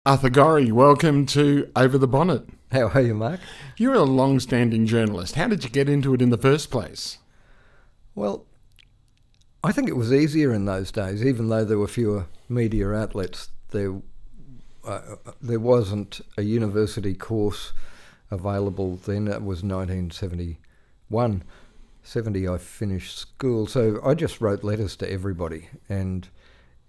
Arthur Gorrie, welcome to Over the Bonnet. How are you, Mark? You're a long-standing journalist. How did you get into it in the first place? Well, I think it was easier in those days, even though there were fewer media outlets. There wasn't a university course available then. That was 1971. 70 I finished school, so I just wrote letters to everybody. And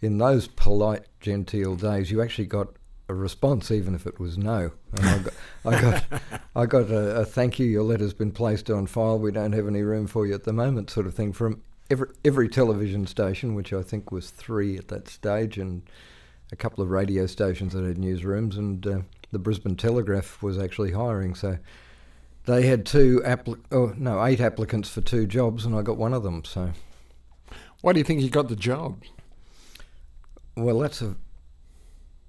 in those polite, genteel days, you actually got a response, even if it was no. And I got a thank you. Your letter's been placed on file. We don't have any room for you at the moment, sort of thing, from every television station, which I think was 3 at that stage, and a couple of radio stations that had newsrooms, and the Brisbane Telegraph was actually hiring. So they had 8 applicants for 2 jobs, and I got one of them. So, why do you think you got the job? Well,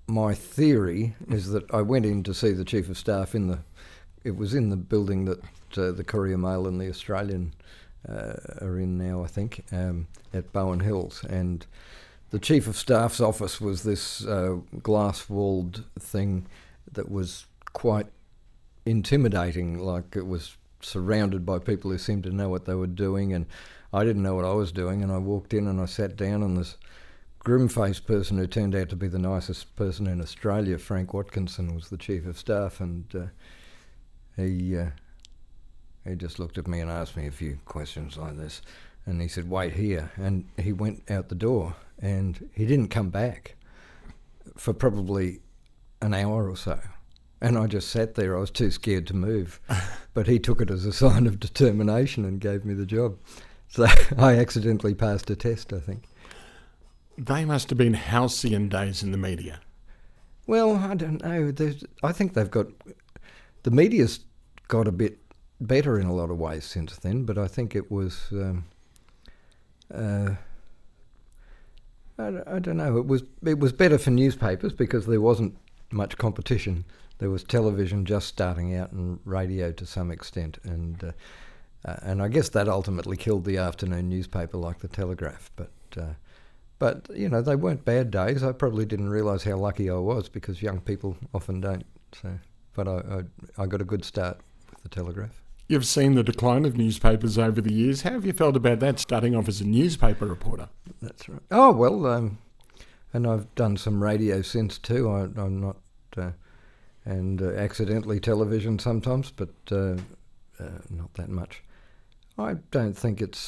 my theory is that I went in to see the Chief of Staff it was in the building that the Courier Mail and the Australian are in now, I think, at Bowen Hills. And the Chief of Staff's office was this glass-walled thing that was quite intimidating, like it was surrounded by people who seemed to know what they were doing, and I didn't know what I was doing. And I walked in and I sat down, and this grim-faced person who turned out to be the nicest person in Australia, Frank Watkinson, was the Chief of Staff, and he just looked at me and asked me a few questions like this, and he said, "Wait here," and he went out the door, and he didn't come back for probably an hour or so, and I just sat there. I was too scared to move, but he took it as a sign of determination and gave me the job. So I accidentally passed a test, I think. They must have been halcyon days in the media. Well, I don't know. I think the media's got a bit better in a lot of ways since then, but I think it was, I don't know, it was better for newspapers because there wasn't much competition. There was television just starting out and radio to some extent, and I guess that ultimately killed the afternoon newspaper like the Telegraph, But, you know, they weren't bad days. I probably didn't realise how lucky I was because young people often don't. So, but I got a good start with the Telegraph. You've seen the decline of newspapers over the years. How have you felt about that, starting off as a newspaper reporter? That's right. Oh, well, and I've done some radio since too. I'm not, and accidentally television sometimes, but not that much. I don't think it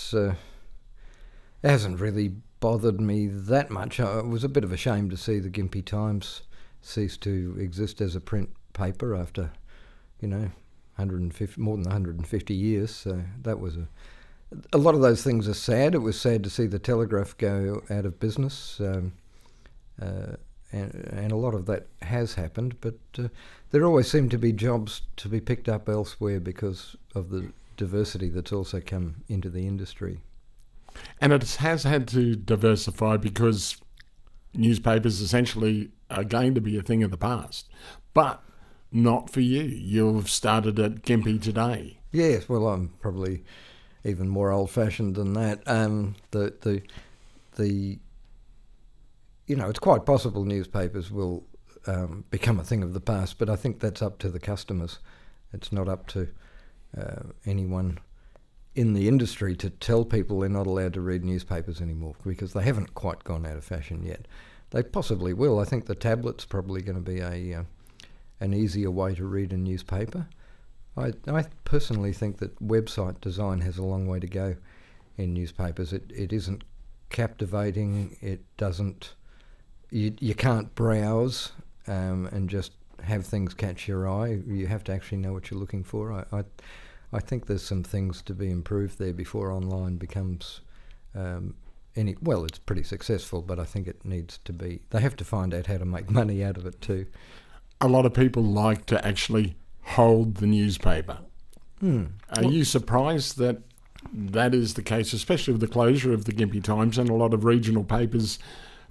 hasn't really bothered me that much. I was a bit of a shame to see the Gympie Times cease to exist as a print paper after, more than 150 years. So that was a lot of those things are sad. It was sad to see the Telegraph go out of business, and a lot of that has happened. But there always seem to be jobs to be picked up elsewhere because of the diversity that's also come into the industry. And it has had to diversify because newspapers essentially are going to be a thing of the past. But not for you. You've started at Gympie Today. Yes, well, I'm probably even more old-fashioned than that. It's quite possible newspapers will become a thing of the past, but I think that's up to the customers. It's not up to anyone in the industry to tell people they're not allowed to read newspapers anymore because they haven't quite gone out of fashion yet. They possibly will. I think the tablet's probably going to be an easier way to read a newspaper. I personally think that website design has a long way to go in newspapers. It isn't captivating. It doesn't. You can't browse and just have things catch your eye. You have to actually know what you're looking for. I think there's some things to be improved there before online becomes it's pretty successful, but I think it needs to be. They have to find out how to make money out of it too. A lot of people like to actually hold the newspaper. Are you surprised that that is the case, especially with the closure of the Gympie Times and a lot of regional papers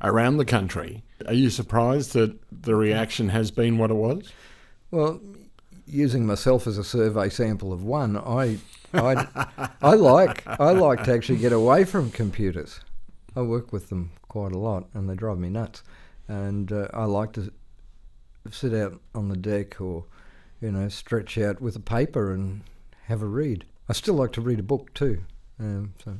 around the country? Are you surprised that the reaction has been what it was? Well, using myself as a survey sample of one, I like to actually get away from computers. I work with them quite a lot, and they drive me nuts. And I like to sit out on the deck or, stretch out with a paper and have a read. I still like to read a book too, so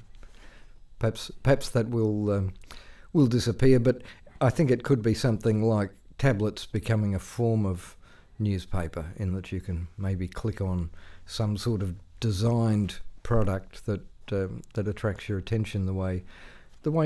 perhaps that will disappear. But I think it could be something like tablets becoming a form of newspaper, in that you can maybe click on some sort of designed product that attracts your attention the way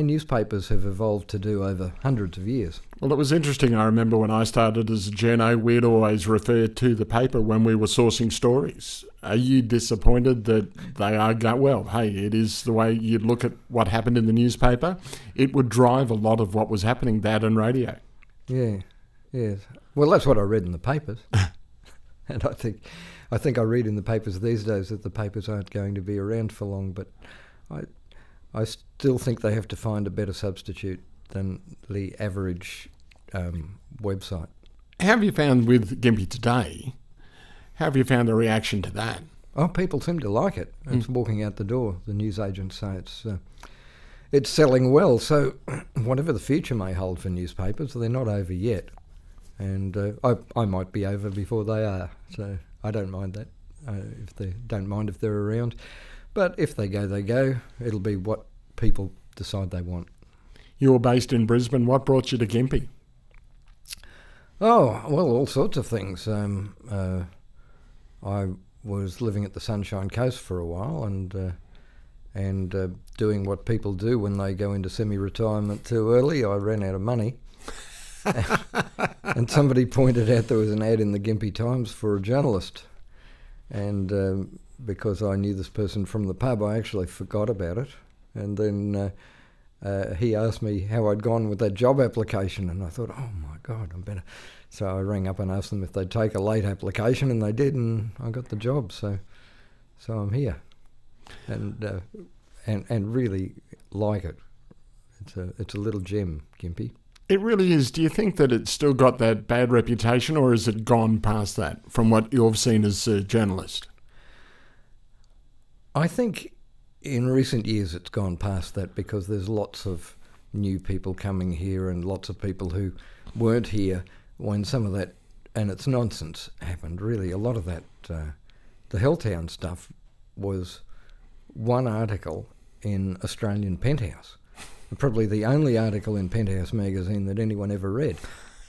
newspapers have evolved to do over hundreds of years. Well, it was interesting. I remember when I started as a journo, we'd always refer to the paper when we were sourcing stories. Are you disappointed that they are well, hey, it is the way you'd look at what happened in the newspaper? It would drive a lot of what was happening, that and radio. Yeah, yes. Well, that's what I read in the papers. And I think I read in the papers these days that the papers aren't going to be around for long, but I still think they have to find a better substitute than the average website. How have you found with Gympie Today, how have you found the reaction to that? Oh, people seem to like it. It's walking out the door. The newsagents say it's selling well. So whatever the future may hold for newspapers, they're not over yet. And I might be over before they are. So I don't mind that. Don't mind if they're around. But if they go, they go. It'll be what people decide they want. You're based in Brisbane. What brought you to Gympie? Oh, well, all sorts of things. I was living at the Sunshine Coast for a while and doing what people do when they go into semi-retirement too early. I ran out of money. And somebody pointed out there was an ad in the Gympie Times for a journalist. And because I knew this person from the pub, I actually forgot about it. And then he asked me how I'd gone with that job application, and I thought, oh my God, I'm better. So I rang up and asked them if they'd take a late application, and they did, and I got the job. So I'm here, and really like it. It's a little gem, Gympie. It really is. Do you think that it's still got that bad reputation, or has it gone past that from what you've seen as a journalist? I think in recent years it's gone past that, because there's lots of new people coming here and lots of people who weren't here when some of that, and it's nonsense, happened. Really, a lot of that, the Helltown stuff was one article in Australian Penthouse. Probably the only article in Penthouse magazine that anyone ever read.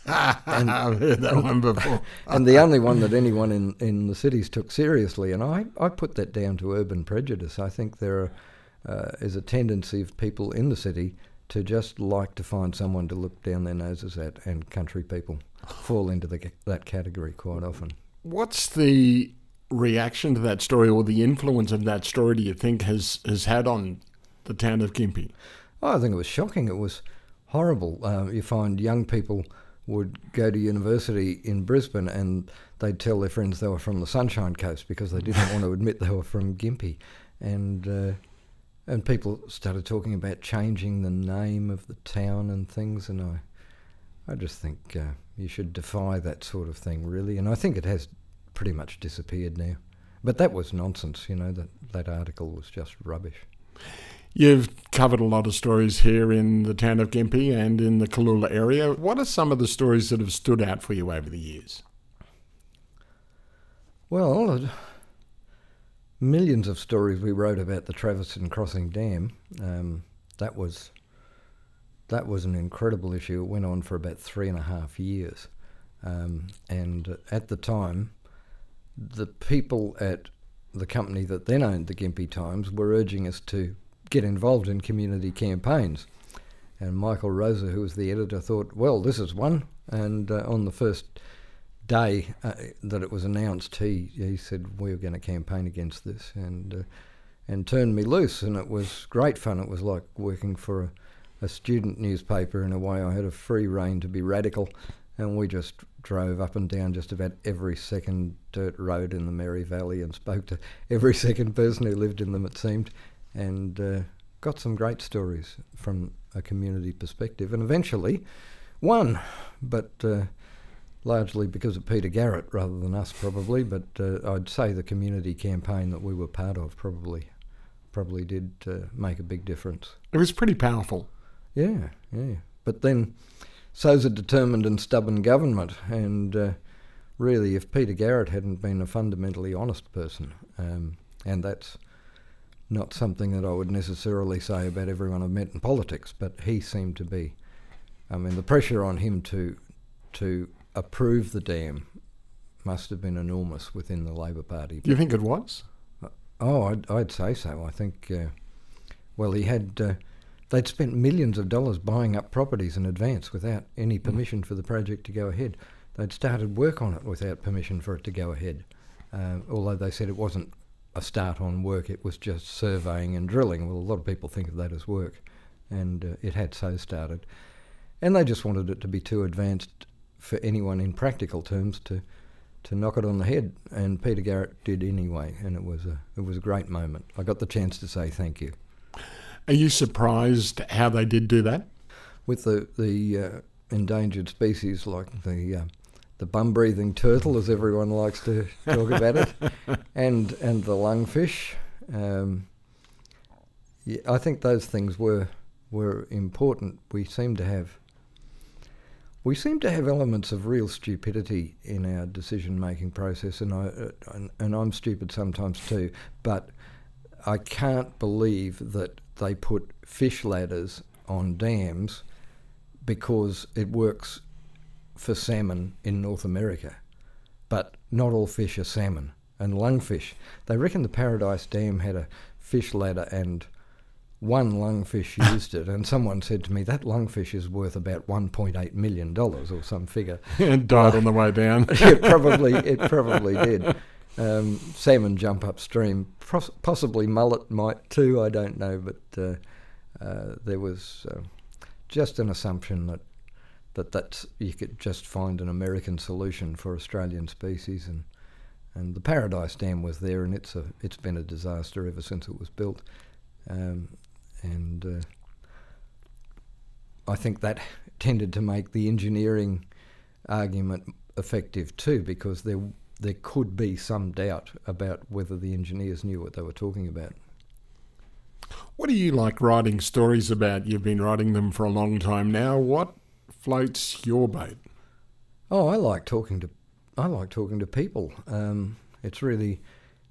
I've heard that one before. And the only one that anyone in the cities took seriously. And I put that down to urban prejudice. I think there is a tendency of people in the city to just like to find someone to look down their noses at, and country people fall into that category quite often. What's the reaction to that story, or the influence of that story, do you think has had on the town of Gympie? Oh, I think it was shocking. It was horrible. You find young people would go to university in Brisbane and they'd tell their friends they were from the Sunshine Coast because they didn't want to admit they were from Gympie. And people started talking about changing the name of the town and things, and I just think you should defy that sort of thing, really. And I think it has pretty much disappeared now. But that was nonsense, that article was just rubbish. You've covered a lot of stories here in the town of Gympie and in the Kalula area. What are some of the stories that have stood out for you over the years? Well, millions of stories we wrote about the Traverson Crossing Dam. That was an incredible issue. It went on for about 3.5 years. And at the time, the people at the company that then owned the Gympie Times were urging us to get involved in community campaigns. And Michael Rosa, who was the editor, thought, well, this is one. And on the first day that it was announced, he said, we're going to campaign against this, and turned me loose. And it was great fun. It was like working for a student newspaper in a way. I had a free rein to be radical, and we just drove up and down just about every second dirt road in the Mary Valley and spoke to every second person who lived in them, it seemed, and got some great stories from a community perspective, and eventually won, but largely because of Peter Garrett rather than us, probably. But I'd say the community campaign that we were part of probably did make a big difference. It was pretty powerful. Yeah. But then so's a determined and stubborn government. And really, if Peter Garrett hadn't been a fundamentally honest person, and that's not something that I would necessarily say about everyone I've met in politics, but he seemed to be. I mean, the pressure on him to approve the dam must have been enormous within the Labor Party. Do you think it was? Oh, I'd say so. I think, well, he had, they'd spent millions of dollars buying up properties in advance without any permission for the project to go ahead. They'd started work on it without permission for it to go ahead, although they said it wasn't a start on work, it was just surveying and drilling. Well, a lot of people think of that as work, and it had so started. And they just wanted it to be too advanced for anyone in practical terms to knock it on the head, and Peter Garrett did anyway, and it was a great moment. I got the chance to say thank you. Are you surprised how they did do that? With the endangered species like the bum-breathing turtle, as everyone likes to talk about it, and the lungfish. Yeah, I think those things were important. We seem to have elements of real stupidity in our decision-making process, and I'm stupid sometimes too. But I can't believe that they put fish ladders on dams because it works for salmon in North America, but not all fish are salmon. And lungfish, they reckon the Paradise Dam had a fish ladder and one lungfish used it, and someone said to me, that lungfish is worth about $1.8 million or some figure. And died on the way down. It probably did. Salmon jump upstream. Possibly mullet might too, I don't know, but there was just an assumption that you could just find an American solution for Australian species, and the Paradise Dam was there, and it's been a disaster ever since it was built. And I think that tended to make the engineering argument effective too, because there could be some doubt about whether the engineers knew what they were talking about. What do you like writing stories about? You've been writing them for a long time now. What floats your boat? Oh, I like talking to people. It's really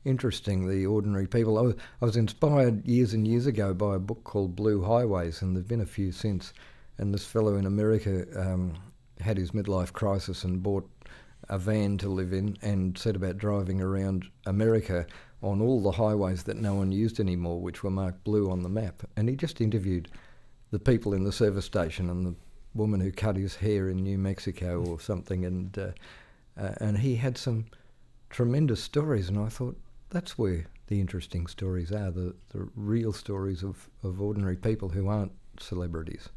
interesting, the ordinary people. I was inspired years and years ago by a book called Blue Highways, and there've been a few since. And this fellow in America had his midlife crisis and bought a van to live in and set about driving around America on all the highways that no one used anymore, which were marked blue on the map. And he just interviewed the people in the service station and the woman who cut his hair in New Mexico or something, and he had some tremendous stories, and I thought, that's where the interesting stories are, the real stories of ordinary people who aren't celebrities.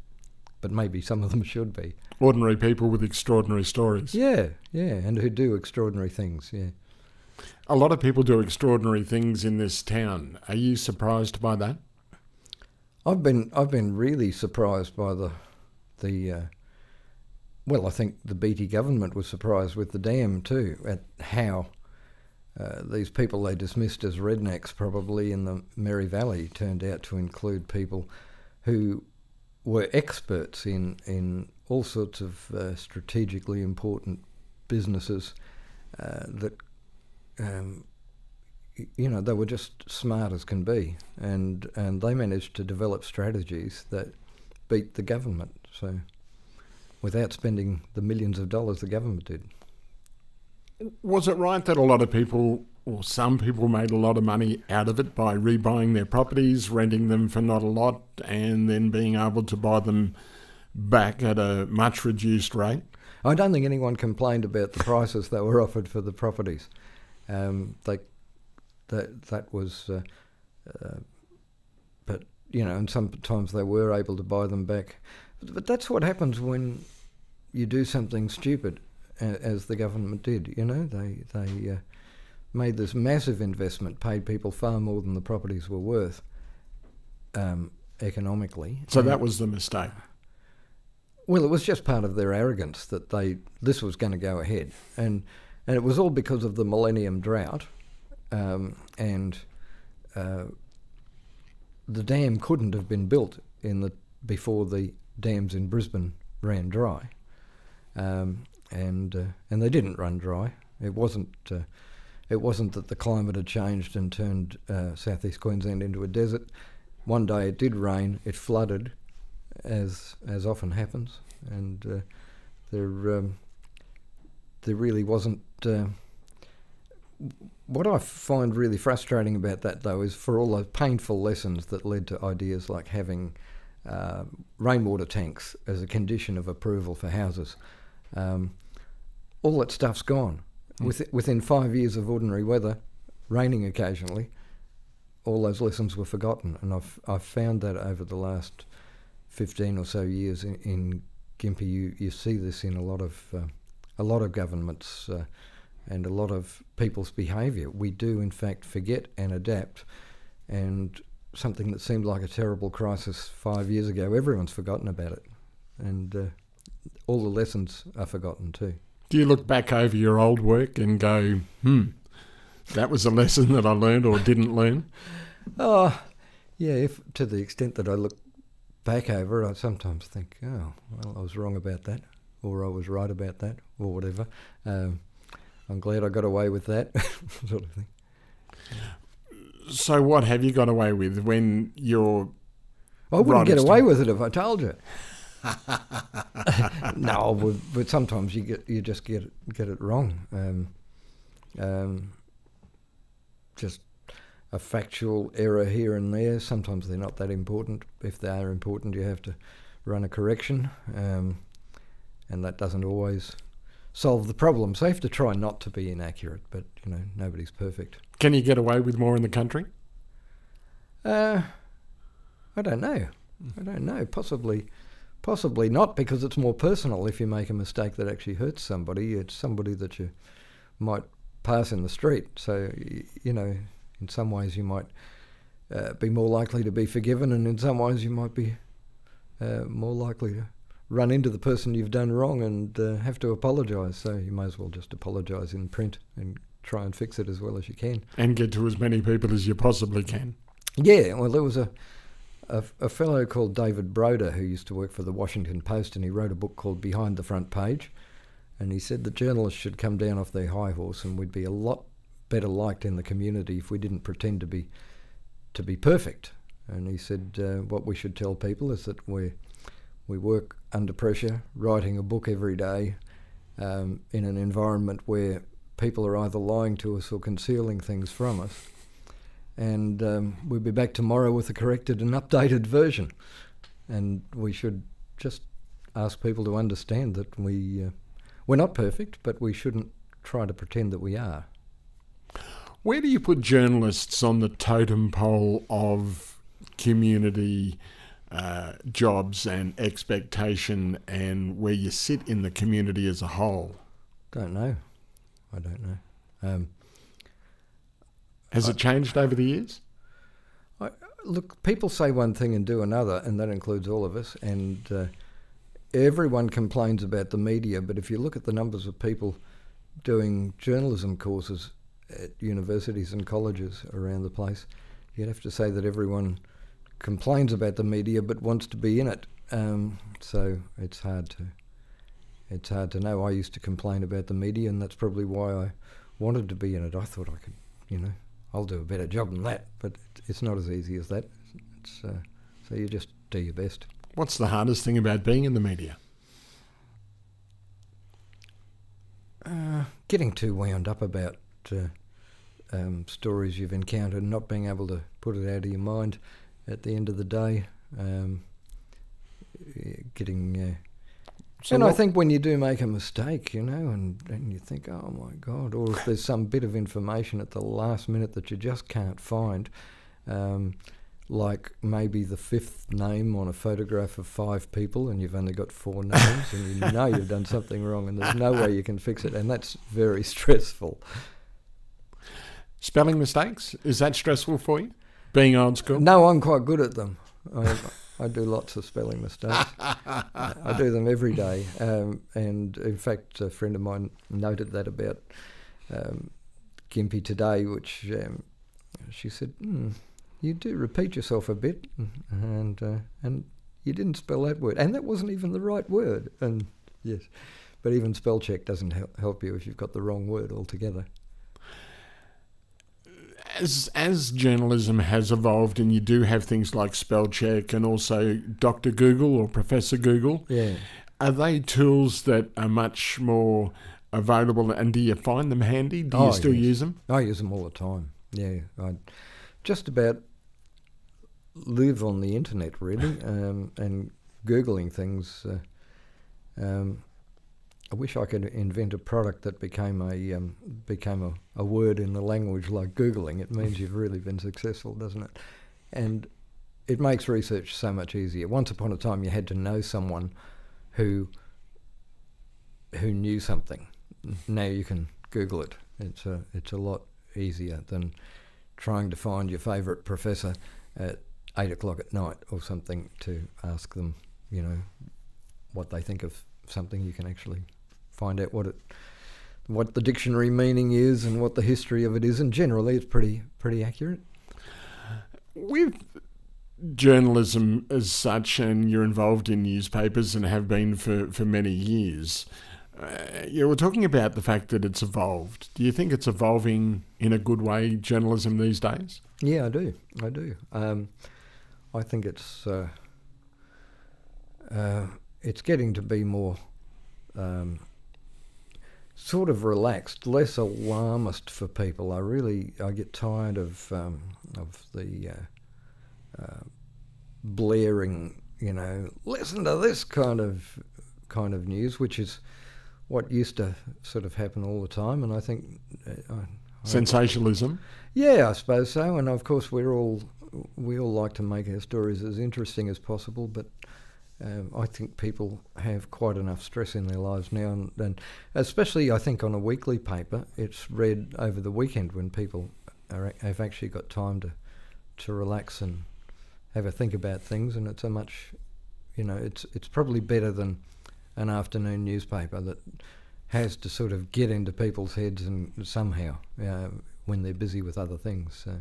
But maybe some of them should be. Ordinary people with extraordinary stories. Yeah, and who do extraordinary things, yeah. A lot of people do extraordinary things in this town. Are you surprised by that? I've been really surprised by well, I think the Beattie government was surprised with the dam too, at how these people they dismissed as rednecks probably in the Mary Valley turned out to include people who were experts in all sorts of strategically important businesses that, they were just smart as can be, and they managed to develop strategies that beat the government, so without spending the millions of dollars the government did. Was it right that a lot of people, or some people, made a lot of money out of it by rebuying their properties, renting them for not a lot, and then being able to buy them back at a much reduced rate? I don't think anyone complained about the prices that were offered for the properties. That was, but and sometimes they were able to buy them back. But that's what happens when you do something stupid, as the government did. They made this massive investment, paid people far more than the properties were worth economically. So that was the mistake. Well, it was just part of their arrogance that this was going to go ahead, and it was all because of the Millennium Drought, and the dam couldn't have been built before the dams in Brisbane ran dry. and they didn't run dry. It wasn't that the climate had changed and turned southeast Queensland into a desert. One day it did rain, it flooded, as often happens, and there really wasn't. What I find really frustrating about that, though, is for all those painful lessons that led to ideas like having rainwater tanks as a condition of approval for houses, all that stuff's gone. Within 5 years of ordinary weather, raining occasionally, all those lessons were forgotten, and I've found that over the last 15 or so years in Gympie, you see this in a lot of governments and a lot of people's behaviour. We do, in fact, forget and adapt, and something that seemed like a terrible crisis 5 years ago, everyone's forgotten about it, and all the lessons are forgotten too. Do you look back over your old work and go, that was a lesson that I learned or didn't learn? Oh, yeah, if to the extent that I look back over it, I sometimes think, oh, well, I was wrong about that, or I was right about that, or whatever. I'm glad I got away with that, sort of thing. So what have you got away with when you're... I wouldn't get away with it if I told you. No, but sometimes you just get it wrong. Just a factual error here and there. Sometimes they're not that important. If they are important, you have to run a correction, and that doesn't always solve the problem. So you have to try not to be inaccurate, but nobody's perfect. Can you get away with more in the country? I don't know. Possibly not, because it's more personal. If you make a mistake that actually hurts somebody, it's somebody that you might pass in the street. So, in some ways you might be more likely to be forgiven, and in some ways you might be more likely to run into the person you've done wrong and have to apologise. So you may as well just apologise in print and try and fix it as well as you can. And get to as many people as you possibly can. Yeah, well, there was a fellow called David Broder who used to work for the Washington Post, and he wrote a book called Behind the Front Page, and he said that journalists should come down off their high horse, and we'd be a lot better liked in the community if we didn't pretend to be perfect. And he said what we should tell people is that we work under pressure, writing a book every day in an environment where people are either lying to us or concealing things from us. And we'll be back tomorrow with a corrected and updated version. And we should just ask people to understand that we're not perfect, but we shouldn't try to pretend that we are. Where do you put journalists on the totem pole of community jobs and expectation, and where you sit in the community as a whole? I don't know. Has it changed over the years? Look, people say one thing and do another, and that includes all of us, and everyone complains about the media, but if you look at the numbers of people doing journalism courses at universities and colleges around the place, you'd have to say that everyone complains about the media but wants to be in it. So it's hard to know. I used to complain about the media, and that's probably why I wanted to be in it. I thought I could, I'll do a better job than that, but it's not as easy as that. So you just do your best. What's the hardest thing about being in the media? Getting too wound up about stories you've encountered, not being able to put it out of your mind at the end of the day. I think when you do make a mistake, and you think, oh my God, or if there's some bit of information at the last minute that you just can't find, like maybe the fifth name on a photograph of 5 people and you've only got 4 names, and you know you've done something wrong and there's no way you can fix it, and that's very stressful. Spelling mistakes, is that stressful for you, being old school? No, I'm quite good at them. I do lots of spelling mistakes. I do them every day. And in fact, a friend of mine noted that about Gympie Today, which she said, you do repeat yourself a bit, and you didn't spell that word. And that wasn't even the right word. And yes, But even spell check doesn't help you if you've got the wrong word altogether. As journalism has evolved, and you do have things like spell check and also Dr. Google or Professor Google, Yeah. are they tools that are much more available, and do you find them handy? Do you still use them? I use them all the time. Yeah, I just about live on the internet really, and Googling things. I wish I could invent a product that became a word in the language like Googling. It means you've really been successful, doesn't it? And it makes research so much easier. Once upon a time, you had to know someone who knew something. Now you can Google it. It's a lot easier than trying to find your favourite professor at 8 o'clock at night or something to ask them, what they think of something. You can actually find out what the dictionary meaning is and what the history of it is, and generally it's pretty accurate. With journalism as such, and you're involved in newspapers and have been for many years, you were talking about the fact that it's evolved. Do you think it's evolving in a good way, journalism these days? Yeah, I do. I think it's getting to be more sort of relaxed, less alarmist for people. I get tired of the blaring, listen to this kind of news, which is what used to sort of happen all the time. And I think sensationalism. Yeah, I suppose so. And of course, we all like to make our stories as interesting as possible, but I think people have quite enough stress in their lives now, and especially I think on a weekly paper, it's read over the weekend when people have actually got time to relax and have a think about things, and it's a much, it's probably better than an afternoon newspaper that has to sort of get into people's heads and somehow when they're busy with other things. So.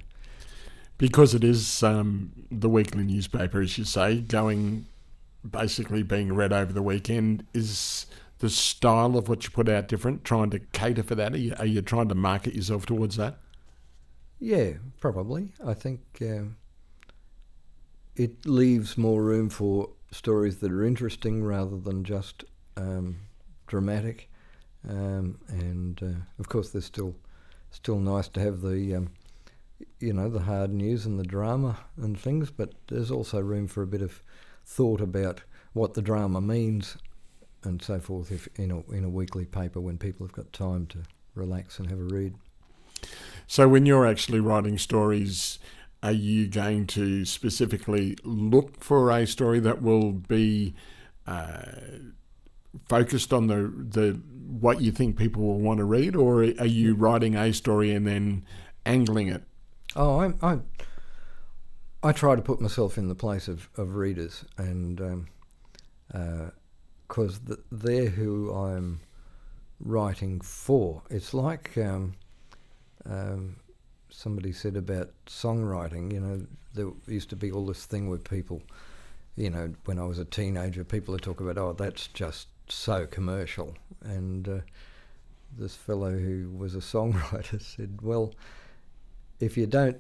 Because it is the weekly newspaper, as you say, basically being read over the weekend, is the style of what you put out different, trying to cater for that? Are you trying to market yourself towards that? Yeah, probably. I think it leaves more room for stories that are interesting rather than just dramatic. And of course, there's still nice to have the the hard news and the drama and things, but there's also room for a bit of thought about what the drama means and so forth if in a weekly paper when people have got time to relax and have a read. So when you're actually writing stories, are you going to specifically look for a story that will be focused on the what you think people will want to read, or are you writing a story and then angling it? Oh, I try to put myself in the place of readers, and because they're who I'm writing for. It's like somebody said about songwriting, there used to be all this thing where people, when I was a teenager, people would talk about, oh, that's just so commercial. And this fellow who was a songwriter said, well, if you don't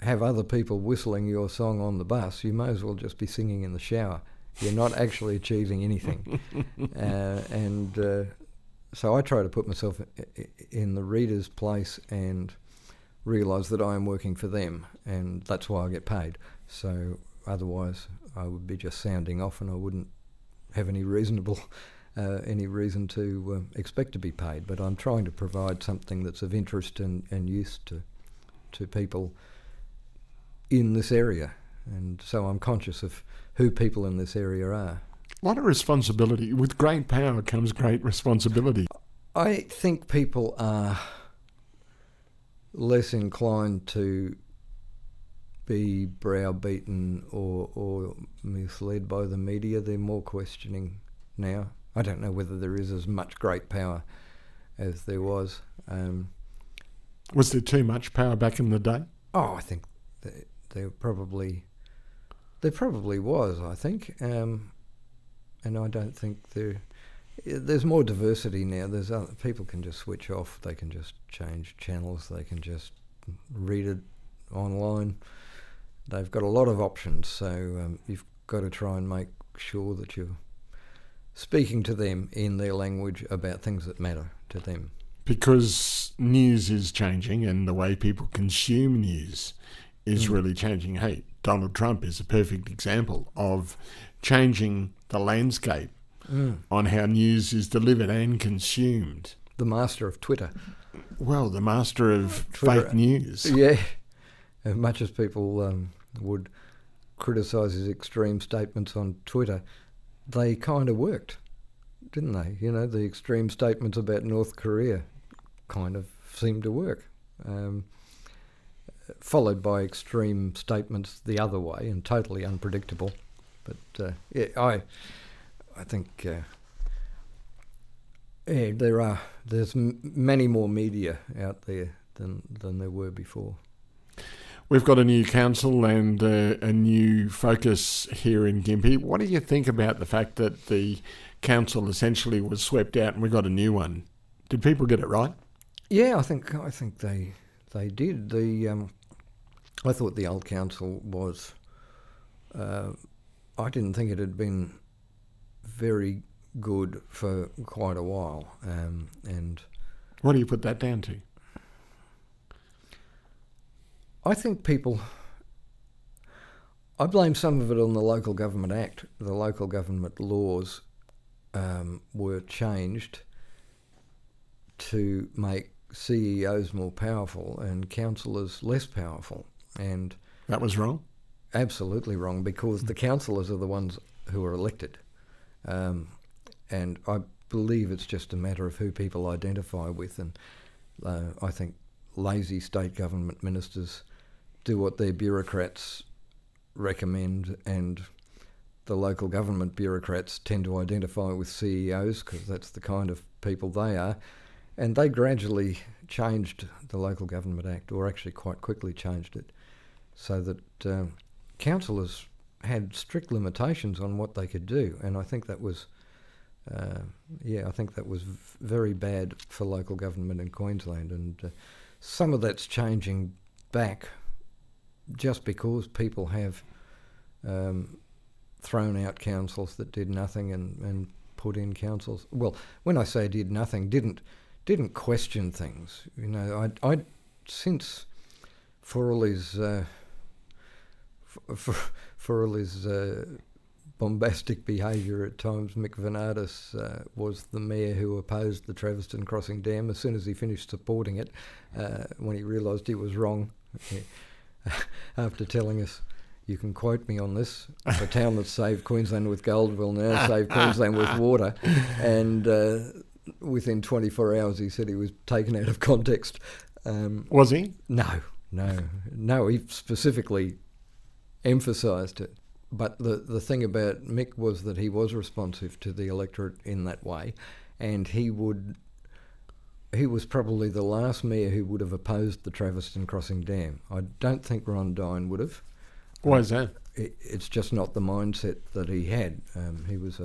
have other people whistling your song on the bus, you may as well just be singing in the shower. You're not actually achieving anything. So I try to put myself in the reader's place and realise that I am working for them, and that's why I get paid. So otherwise I would be just sounding off and I wouldn't have any reason to expect to be paid. But I'm trying to provide something that's of interest and use to people in this area, and so I'm conscious of who people in this area are. A lot of responsibility. With great power comes great responsibility. I think people are less inclined to be browbeaten or misled by the media. They're more questioning now. I don't know whether there is as much great power as there was. Was there too much power back in the day? Oh, I think there probably was, I think. And I don't think there there's more diversity now. There's people can just switch off. They can just change channels. They can just read it online. They've got a lot of options. So you've got to try and make sure that you're speaking to them in their language about things that matter to them. Because news is changing and the way people consume news is really changing. Hey, Donald Trump is a perfect example of changing the landscape on how news is delivered and consumed. The master of Twitter. Well, the master of Twitter, fake news. Yeah. As much as people would criticise his extreme statements on Twitter, they kind of worked, didn't they? You know, the extreme statements about North Korea kind of seemed to work. Followed by extreme statements the other way and totally unpredictable. But I think there's many more media out there than there were before. We've got a new council and a new focus here in Gympie. What do you think about the fact that the council essentially was swept out and we got a new one? Did people get it right? Yeah, I think they did. I thought the old council was. I didn't think it had been very good for quite a while, and what do you put that down to? I think I blame some of it on the Local Government Act. The local government laws were changed to make CEOs more powerful and councillors less powerful. And that was wrong? Absolutely wrong, because the councillors are the ones who are elected. And I believe it's just a matter of who people identify with. And I think lazy state government ministers do what their bureaucrats recommend, and the local government bureaucrats tend to identify with CEOs because that's the kind of people they are. And they gradually changed the Local Government Act, or actually quite quickly changed it, so that councillors had strict limitations on what they could do. And I think that was, very bad for local government in Queensland. And some of that's changing back just because people have thrown out councils that did nothing and put in councils. Well, when I say did nothing, didn't question things. You know, I since for all his bombastic behaviour at times, Mick Venardis was the mayor who opposed the Traveston Crossing Dam. As soon as he finished supporting it, when he realised he was wrong, after telling us, you can quote me on this, the town that saved Queensland with gold will now save Queensland with water. And within 24 hours he said he was taken out of context. Was he? No, he specifically emphasised it. But the thing about Mick was that he was responsive to the electorate in that way, and he was probably the last mayor who would have opposed the Traveston Crossing Dam. I don't think Ron Dine would have. Why is that? It's just not the mindset that he had. He was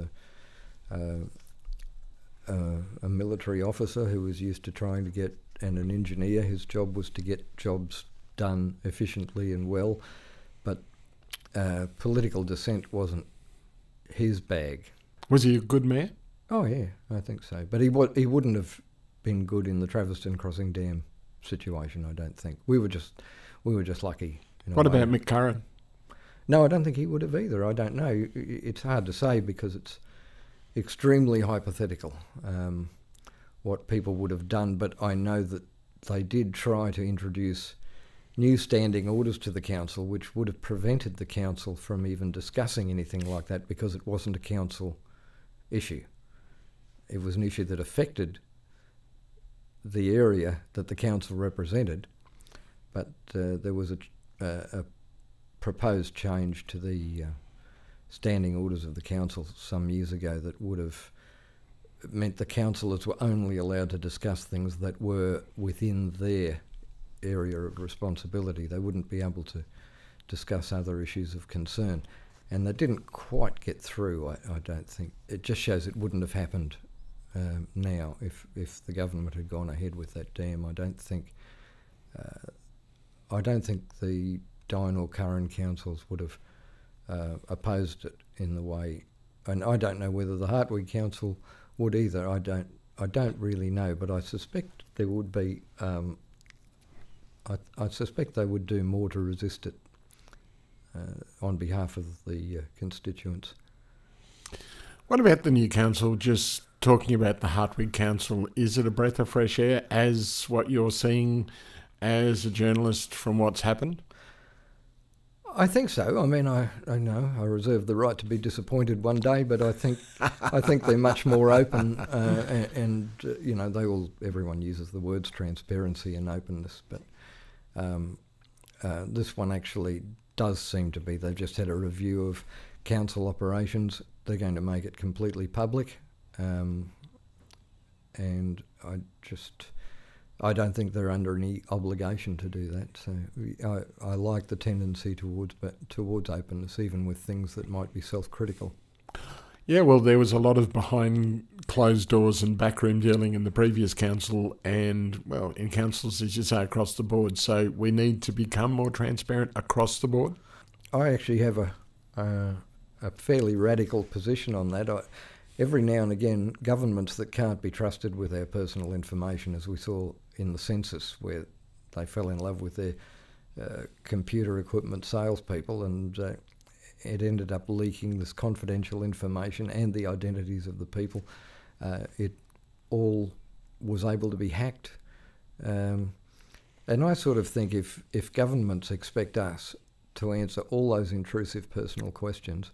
a military officer who was used to trying to get, and an engineer. His job was to get jobs done efficiently and well, but political dissent wasn't his bag. Was he a good mayor? Oh yeah, I think so. But he wouldn't have been good in the Traveston Crossing Dam situation, I don't think. We were just lucky. What about Mick Curran? No, I don't think he would have either. I don't know. It's hard to say because it's extremely hypothetical what people would have done, but I know that they did try to introduce new standing orders to the council, which would have prevented the council from even discussing anything like that because it wasn't a council issue. It was an issue that affected the area that the council represented, but there was a proposed change to the standing orders of the council some years ago that would have meant the councillors were only allowed to discuss things that were within their area of responsibility. They wouldn't be able to discuss other issues of concern. And that didn't quite get through, I don't think. It just shows it wouldn't have happened now if the government had gone ahead with that dam. I don't think the Dyne or Curran councils would have opposed it in the way, and I don't know whether the Hartwig Council would either. I don't really know, but I suspect there would be. I suspect they would do more to resist it on behalf of the constituents. What about the new council? Just talking about the Hartwig Council, is it a breath of fresh air as what you're seeing as a journalist from what's happened? I think so. I mean, I know I reserve the right to be disappointed one day, but I think they're much more open, and you know, everyone uses the words transparency and openness, but this one actually does seem to be. They've just had a review of council operations. They're going to make it completely public, and I don't think they're under any obligation to do that. So I like the tendency towards openness, even with things that might be self-critical. Yeah, well, there was a lot of behind closed doors and backroom dealing in the previous council and, well, in councils, as you say, across the board. So we need to become more transparent across the board? I actually have a fairly radical position on that. Every now and again, governments that can't be trusted with our personal information, as we saw in the census, where they fell in love with their computer equipment salespeople, and it ended up leaking this confidential information and the identities of the people. It all was able to be hacked. And I sort of think if governments expect us to answer all those intrusive personal questions,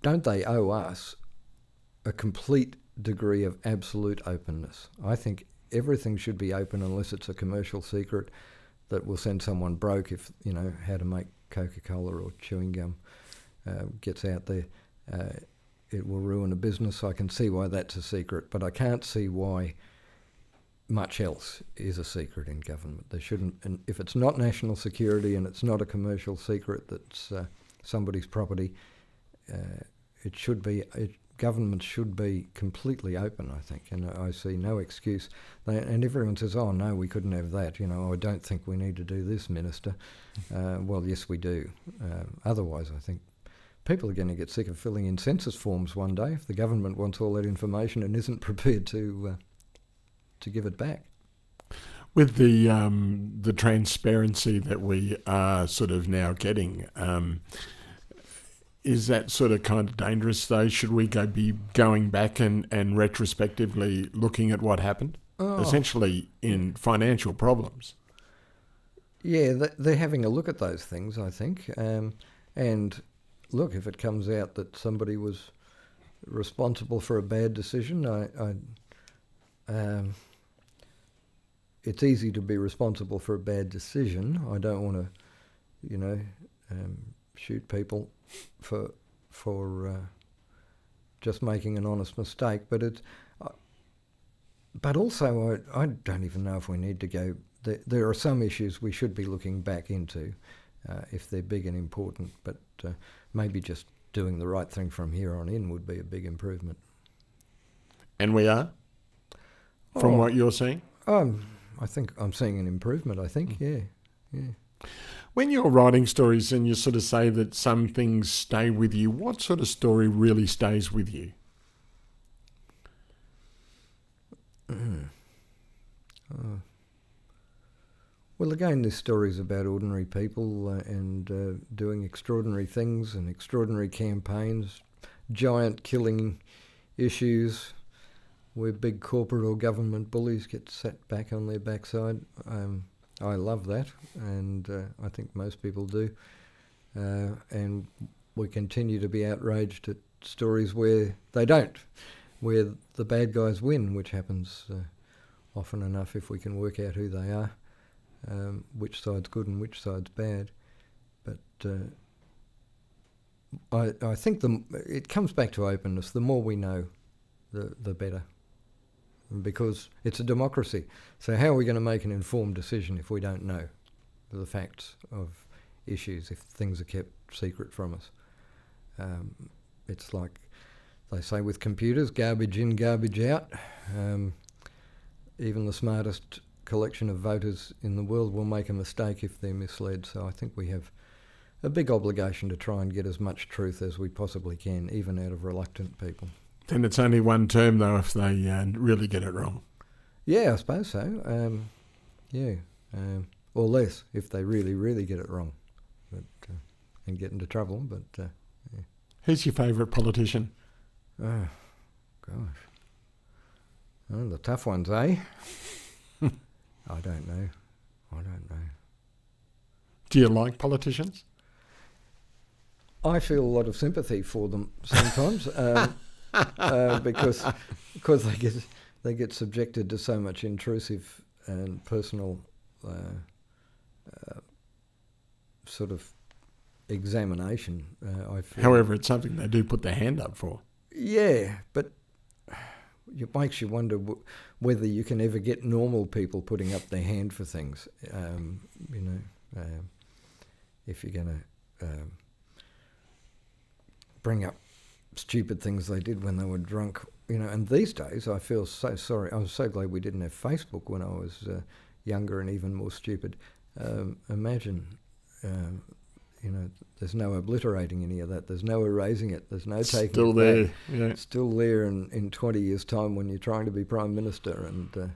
don't they owe us a complete degree of absolute openness? I think everything should be open unless it's a commercial secret that will send someone broke if, you know, how to make Coca-Cola or chewing gum gets out there. It will ruin a business. I can see why that's a secret, but I can't see why much else is a secret in government. There shouldn't, and if it's not national security and it's not a commercial secret that's somebody's property, government should be completely open, I think, and I see no excuse. And everyone says, oh no, we couldn't have that. You know, I don't think we need to do this, Minister. Well, yes, we do. Otherwise, I think people are going to get sick of filling in census forms one day if the government wants all that information and isn't prepared to give it back. With the transparency that we are sort of now getting, is that sort of kind of dangerous though? Should we be going back and retrospectively looking at what happened? Essentially in financial problems. Yeah, they're having a look at those things, I think. And look, if it comes out that somebody was responsible for a bad decision, it's easy to be responsible for a bad decision. I don't want to, you know, shoot people for just making an honest mistake, but but also I don't even know if we need to go. There are some issues we should be looking back into if they're big and important, but maybe just doing the right thing from here on in would be a big improvement. And we are, from what you're seeing? I think I'm seeing an improvement. I think, yeah. When you're writing stories and you sort of say that some things stay with you, what sort of story really stays with you? Well, again, this story is about ordinary people and doing extraordinary things and extraordinary campaigns, giant killing issues where big corporate or government bullies get sat back on their backside. I love that, and I think most people do. And we continue to be outraged at stories where they don't, where the bad guys win, which happens often enough if we can work out who they are, which side's good and which side's bad. But I think it comes back to openness. The more we know, the better. Because it's a democracy. So how are we going to make an informed decision if we don't know the facts of issues, if things are kept secret from us? It's like they say with computers, garbage in, garbage out. Even the smartest collection of voters in the world will make a mistake if they're misled. So I think we have a big obligation to try and get as much truth as we possibly can, even out of reluctant people. Then it's only one term, though, if they really get it wrong. Yeah, I suppose so. Or less if they really, really get it wrong, and get into trouble. But yeah. Who's your favourite politician? Oh, gosh. Oh, the tough ones, eh? I don't know. Do you like politicians? I feel a lot of sympathy for them sometimes, because they get subjected to so much intrusive and personal sort of examination. I feel. However, it's something they do put their hand up for. Yeah, but it makes you wonder whether you can ever get normal people putting up their hand for things. If you're going to bring up stupid things they did when they were drunk, and these days I feel so sorry. I was so glad we didn't have Facebook when I was younger and even more stupid. Imagine, there's no obliterating any of that. There's no erasing it. There's no taking Still it there, back. yeah. It's still there in 20 years' time when you're trying to be Prime Minister, and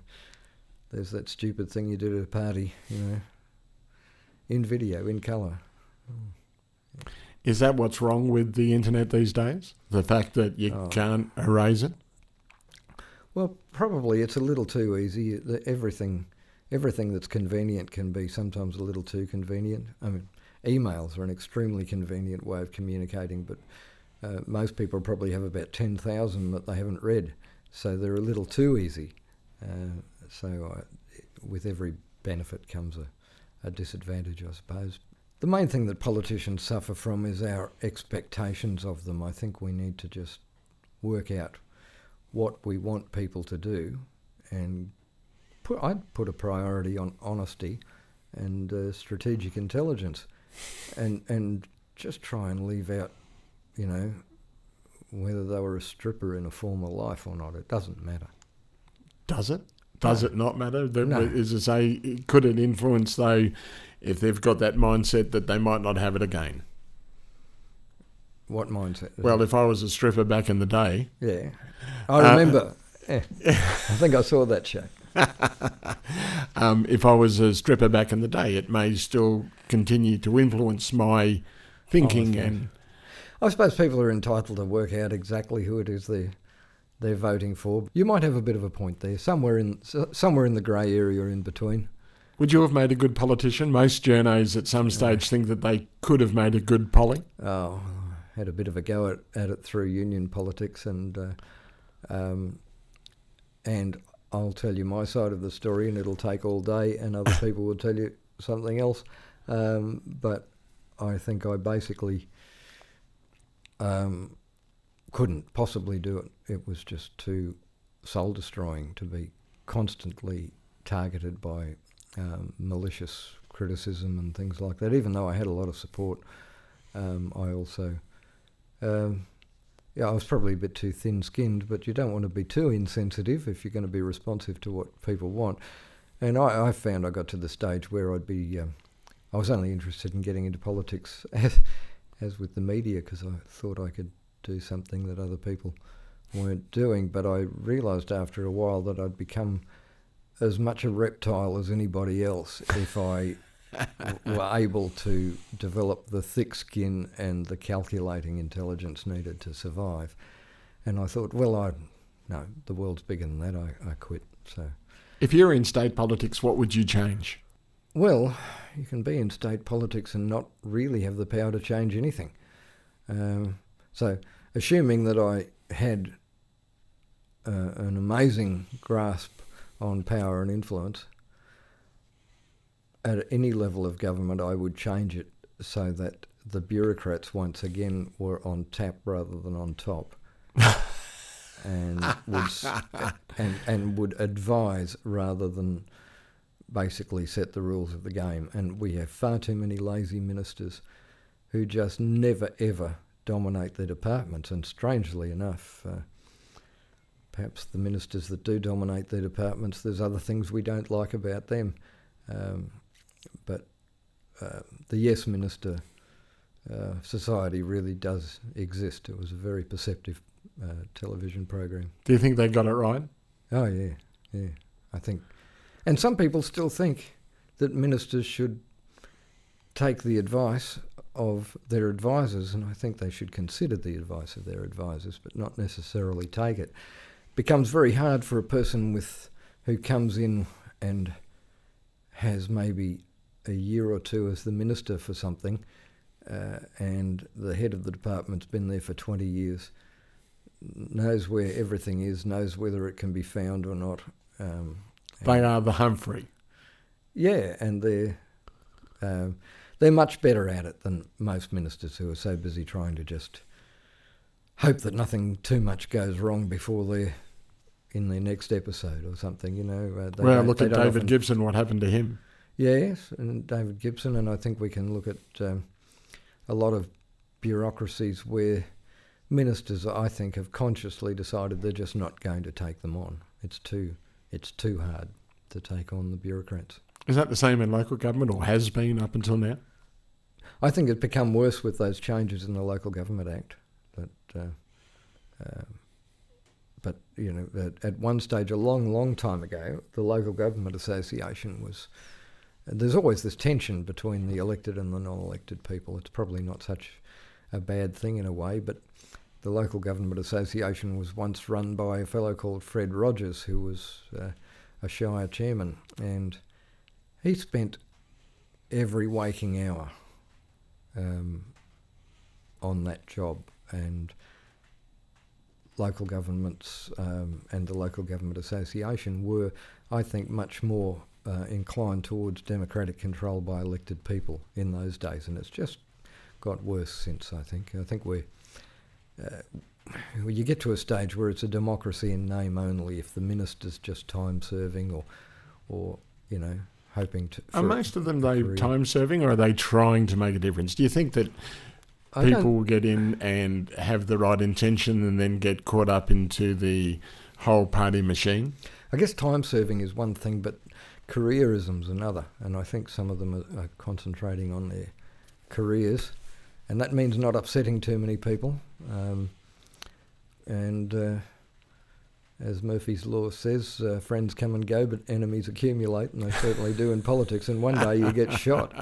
there's that stupid thing you did at a party, in video, in colour. Is that what's wrong with the internet these days? The fact that you can't erase it? Well, probably it's a little too easy. Everything that's convenient can be sometimes a little too convenient. I mean, emails are an extremely convenient way of communicating, but most people probably have about 10,000 that they haven't read, so they're a little too easy. With every benefit comes a disadvantage, I suppose. The main thing that politicians suffer from is our expectations of them. I think we need to just work out what we want people to do, and I'd put a priority on honesty and strategic intelligence, and just try and leave out, whether they were a stripper in a former life or not. It doesn't matter. Does it? Does it not matter? No. Could it influence, though, if they've got that mindset that they might not have it again? What mindset? Well, if I was a stripper back in the day... Yeah. I remember. I think I saw that show. If I was a stripper back in the day, it may still continue to influence my thinking. I suppose people are entitled to work out exactly who it is they're voting for. You might have a bit of a point there, somewhere in the grey area in between. Would you have made a good politician? Most journos at some stage think that they could have made a good polly. Oh, had a bit of a go at it through union politics, and I'll tell you my side of the story, and it'll take all day, and other people will tell you something else. But I think I basically couldn't possibly do it. It was just too soul-destroying to be constantly targeted by malicious criticism and things like that. Even though I had a lot of support, I also... I was probably a bit too thin-skinned, but you don't want to be too insensitive if you're going to be responsive to what people want. And I found I got to the stage where I was only interested in getting into politics as with the media, because I thought I could do something that other people weren't doing. But I realised after a while that I'd become as much a reptile as anybody else if I were able to develop the thick skin and the calculating intelligence needed to survive. And I thought, well, no, the world's bigger than that. I quit. So, if you're in state politics, what would you change? Well, you can be in state politics and not really have the power to change anything. So, assuming that I had an amazing grasp on power and influence, at any level of government, I would change it so that the bureaucrats once again were on tap rather than on top, and would advise rather than basically set the rules of the game. And we have far too many lazy ministers who just never ever dominate their departments. And strangely enough, perhaps the ministers that do dominate their departments, there's other things we don't like about them. But the Yes Minister society really does exist. It was a very perceptive television program. Do you think they got it right? Oh, yeah, I think. And some people still think that ministers should take the advice of their advisors, and I think they should consider the advice of their advisors, but not necessarily take it. It becomes very hard for a person who comes in and has maybe a year or two as the minister for something, and the head of the department's been there for 20 years, knows where everything is, knows whether it can be found or not. They are the Humphrey. Yeah, and they're much better at it than most ministers who are so busy trying to just hope that nothing too much goes wrong before they're in their next episode or something, you know. Well, look at David Gibson, what happened to him. Yes, and David Gibson, and I think we can look at a lot of bureaucracies where ministers, I think, have consciously decided they're just not going to take them on. It's too hard to take on the bureaucrats. Is that the same in local government, or has been up until now? I think it's become worse with those changes in the Local Government Act. But you know, at one stage, a long, long time ago, the Local Government Association was... There's always this tension between the elected and the non-elected people. It's probably not such a bad thing in a way, but the Local Government Association was once run by a fellow called Fred Rogers, who was a shire chairman, and he spent every waking hour on that job, and local governments and the Local Government Association were, I think, much more inclined towards democratic control by elected people in those days, and it's just got worse since, I think. I think you get to a stage where it's a democracy in name only if the minister's just time-serving or you know, hoping to... Are most of them time-serving, or are they trying to make a difference? Do you think that people will get in and have the right intention and then get caught up into the whole party machine? I guess time-serving is one thing, but careerism's another, and I think some of them are concentrating on their careers, and that means not upsetting too many people. As Murphy's Law says, friends come and go, but enemies accumulate, and they certainly do in politics, and one day you get shot.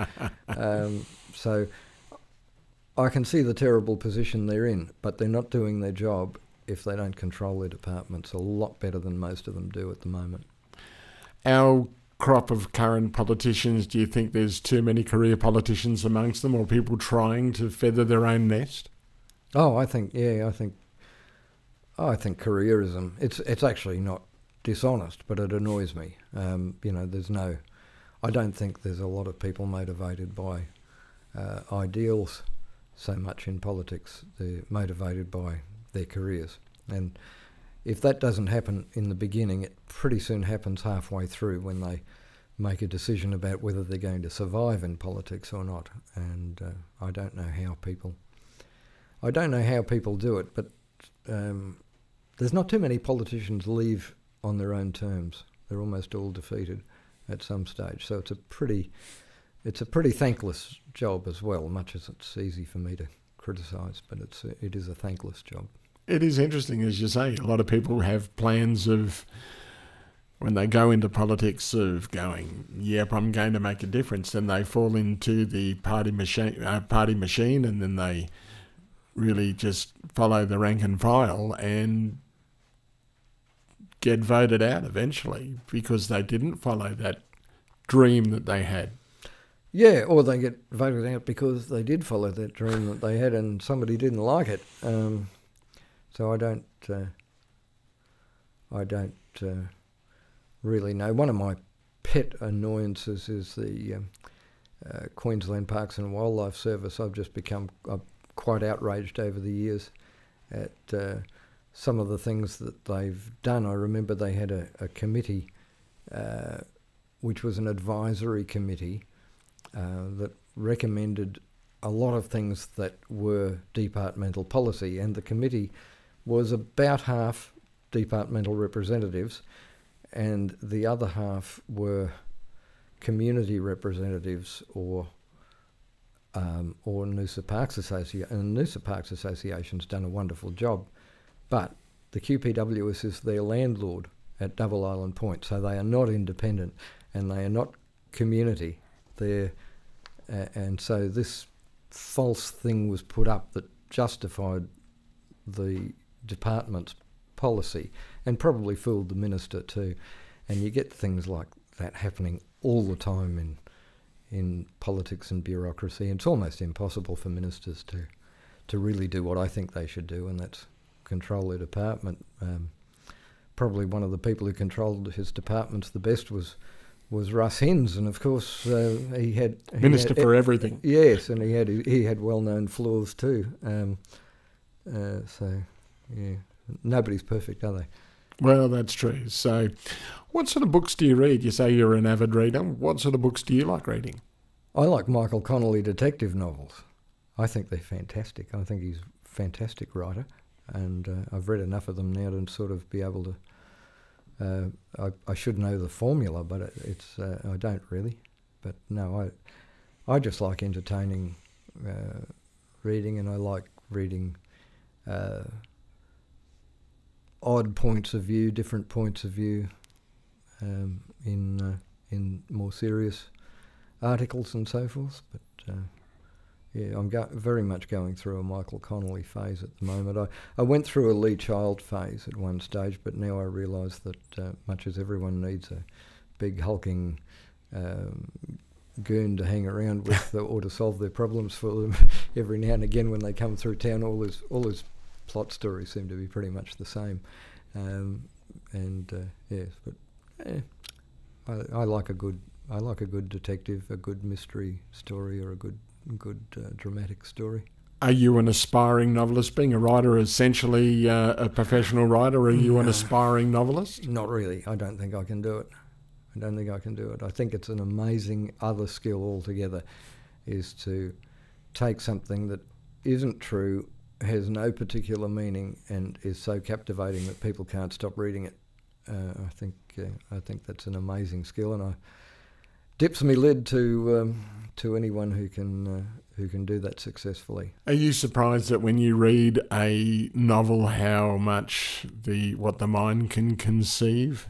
So I can see the terrible position they're in, but they're not doing their job if they don't control their departments a lot better than most of them do at the moment. Our crop of current politicians, do you think there's too many career politicians amongst them, or people trying to feather their own nest? Oh, I think careerism, it's actually not dishonest, but it annoys me. You know, I don't think there's a lot of people motivated by ideals so much in politics. They're motivated by their careers. And if that doesn't happen in the beginning, it pretty soon happens halfway through when they make a decision about whether they're going to survive in politics or not. And I don't know how people do it, but there's not too many politicians leave on their own terms. They're almost all defeated at some stage. So it's a pretty thankless job as well, much as it's easy for me to criticise, but it is a thankless job. It is interesting, as you say. A lot of people have plans of, when they go into politics, of going, yep, I'm going to make a difference, and they fall into the party machine, and then they really just follow the rank and file and get voted out eventually because they didn't follow that dream that they had. Yeah, or they get voted out because they did follow that dream that they had and somebody didn't like it. So I don't really know. One of my pet annoyances is the Queensland Parks and Wildlife Service. I've just become quite outraged over the years at some of the things that they've done. I remember they had a committee, which was an advisory committee, that recommended a lot of things that were departmental policy, and the committee was about half departmental representatives, and the other half were community representatives or Noosa Parks Association. And Noosa Parks Association's done a wonderful job, but the QPWS is their landlord at Double Island Point, so they are not independent and they are not community. And so this false thing was put up that justified the department's policy and probably fooled the minister too. And you get things like that happening all the time in politics and bureaucracy. It's almost impossible for ministers to really do what I think they should do, and that's control their department. Probably one of the people who controlled his departments the best was Russ Hinds, and of course he had Minister for everything. Yes, and he had well-known flaws too. So yeah, nobody's perfect, are they? Well, that's true. So, what sort of books do you read? You say you're an avid reader. What sort of books do you like reading? I like Michael Connelly detective novels. I think they're fantastic. I think he's a fantastic writer, and I've read enough of them now to sort of be able to. I should know the formula, but I don't really. But no, I just like entertaining reading, and I like reading odd points of view, different points of view in more serious articles and so forth. But yeah, I'm very much going through a Michael Connelly phase at the moment. I went through a Lee Child phase at one stage, but now I realise that much as everyone needs a big hulking goon to hang around with or to solve their problems for them every now and again when they come through town, all his plot stories seem to be pretty much the same. Yes, but I like a good detective, a good mystery story, or a good dramatic story. Are you an aspiring novelist? Being a writer, essentially a professional writer, are you an aspiring novelist? Not really. I don't think I can do it. I think it's an amazing other skill altogether, is to take something that isn't true, has no particular meaning, and is so captivating that people can't stop reading it. I think that's an amazing skill, and I dips me lid to anyone who can do that successfully. Are you surprised that when you read a novel how much what the mind can conceive?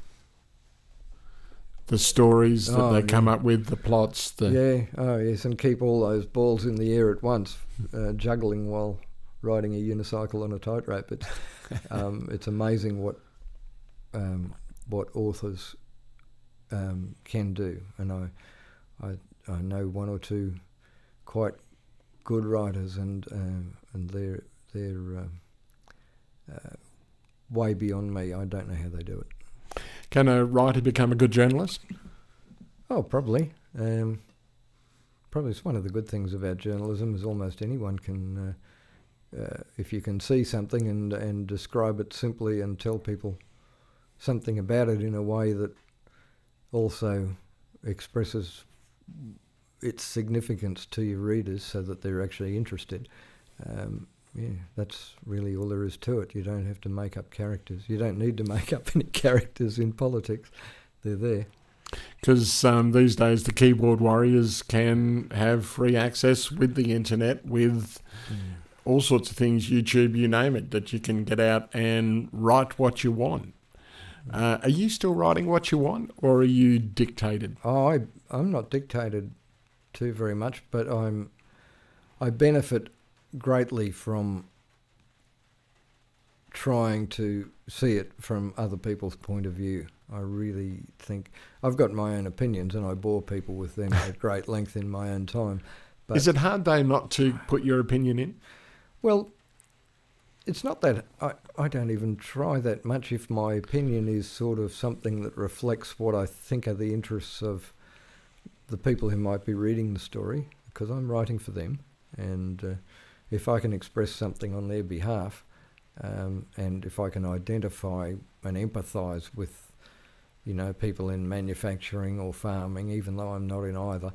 The stories that they come up with, the plots. Yes, and keep all those balls in the air at once, juggling while riding a unicycle on a tightrope. It's amazing what authors can do, and I know one or two quite good writers, and they're way beyond me. I don't know how they do it. Can a writer become a good journalist? Oh, probably. Probably it's one of the good things about journalism is almost anyone can, if you can see something and describe it simply and tell people something about it in a way that also expresses its significance to your readers so that they're actually interested. That's really all there is to it. You don't have to make up characters. You don't need to make up any characters in politics. They're there. Because these days the keyboard warriors can have free access with the internet, with all sorts of things, YouTube, you name it, that you can get out and write what you want. Are you still writing what you want, or are you dictated? Oh, I'm not dictated to very much, but I benefit greatly from trying to see it from other people's point of view. I really think I've got my own opinions, and I bore people with them at great length in my own time. But is it hard, though, not to put your opinion in? Well, it's not that I don't even try that much if my opinion is sort of something that reflects what I think are the interests of the people who might be reading the story, because I'm writing for them, and if I can express something on their behalf, and if I can identify and empathise with, people in manufacturing or farming, even though I'm not in either,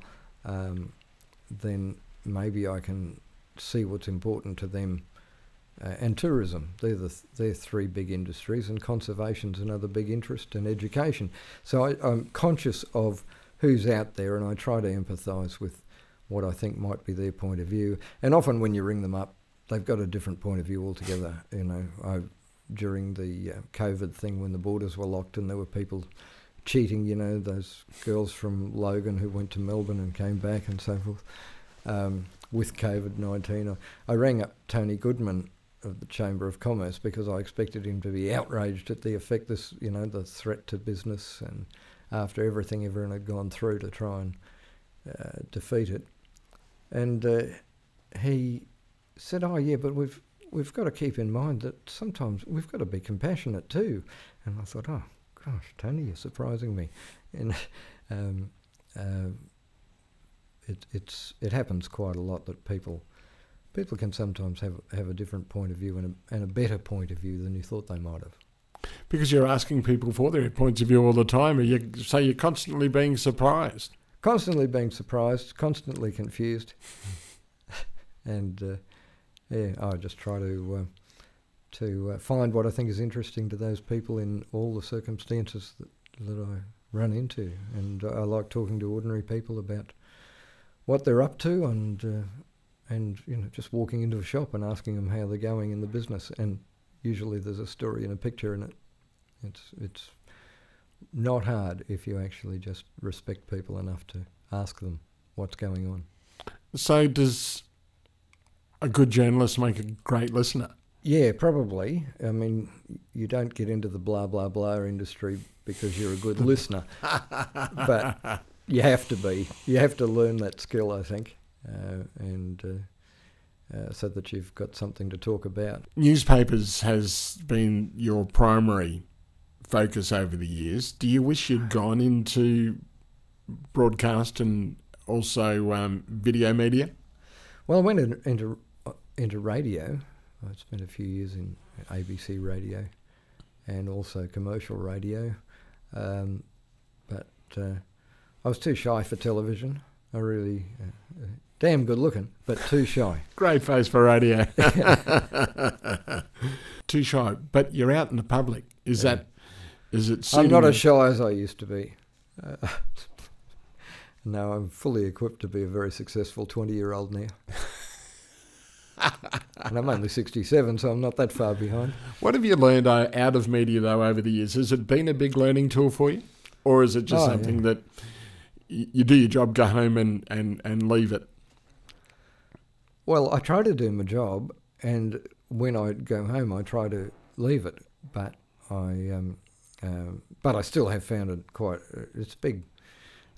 then maybe I can see what's important to them. And tourism, they're three big industries, and conservation's another big interest, and education. So I'm conscious of who's out there, and I try to empathise with what I think might be their point of view. And often when you ring them up, they've got a different point of view altogether. You know, during the COVID thing, when the borders were locked and there were people cheating, you know, those girls from Logan who went to Melbourne and came back and so forth, with COVID-19. I rang up Tony Goodman of the Chamber of Commerce because I expected him to be outraged at the effect this, you know, the threat to business, and after everything everyone had gone through to try and defeat it. And he said, "Oh yeah, but we've got to keep in mind that sometimes we've got to be compassionate too." And I thought, "Oh gosh, Tony, you're surprising me." And it happens quite a lot that people can sometimes have a different point of view and a better point of view than you thought they might have. Because you're asking people for their points of view all the time, or so you're constantly being surprised. Constantly being surprised, constantly confused. And I just try to find what I think is interesting to those people in all the circumstances that I run into. And I like talking to ordinary people about what they're up to, and you know, just walking into a shop and asking them how they're going in the business. And usually there's a story and a picture in it. It's not hard if you actually just respect people enough to ask them what's going on. So does a good journalist make a great listener? Yeah, probably. I mean, you don't get into the blah, blah, blah industry because you're a good listener. But you have to be. You have to learn that skill, I think. So that you've got something to talk about. Newspapers has been your primary focus over the years. Do you wish you'd gone into broadcast and also video media? Well, I went into radio. I spent a few years in ABC radio and also commercial radio. But I was too shy for television. I really... damn good looking, but too shy. Great face for radio. Too shy, but you're out in the public. Is it? I'm not as shy as I used to be. No, I'm fully equipped to be a very successful 20-year-old now. And I'm only 67, so I'm not that far behind. What have you learned out of media, though, over the years? Has it been a big learning tool for you? Or is it just something that you do your job, go home and leave it? Well, I try to do my job, and when I go home, I try to leave it. But I still have found it it's